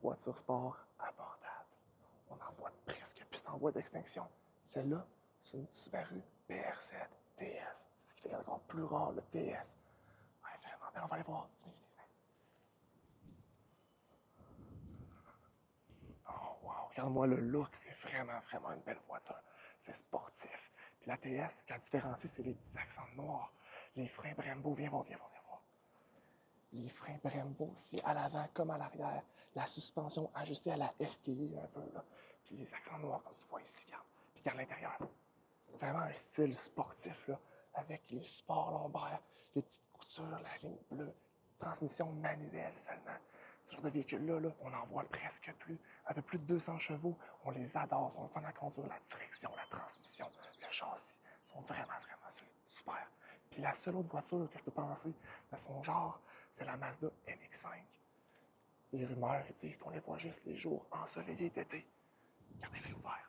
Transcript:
voiture sport abordable. On n'en voit presque plus en voie d'extinction. Celle-là, c'est une Subaru BRZ TS. C'est ce qui fait encore plus rare le TS. Ouais, vraiment, ben on va aller voir. Venez, venez, venez. Oh, wow, regarde-moi le look, c'est vraiment une belle voiture. C'est sportif. Puis la TS, ce qui la différencie, c'est les petits accents noirs. Les freins Brembo, viens voir, viens voir, viens voir. Les freins Brembo aussi, à l'avant comme à l'arrière. La suspension ajustée à la STI un peu, là. Puis les accents noirs, comme tu vois ici, regarde. Puis regarde l'intérieur. Vraiment un style sportif, là, avec les supports lombaires, les petites coutures, la ligne bleue, transmission manuelle seulement. Ce genre de véhicule-là, là, on n'en voit presque plus. Un peu plus de 200 chevaux, on les adore, sont le fun à conduire, la direction, la transmission, le châssis, sont vraiment super. Puis la seule autre voiture que je peux penser de son genre, c'est la Mazda MX-5. Les rumeurs disent qu'on les voit juste les jours ensoleillés d'été. Gardez l'œil ouvert.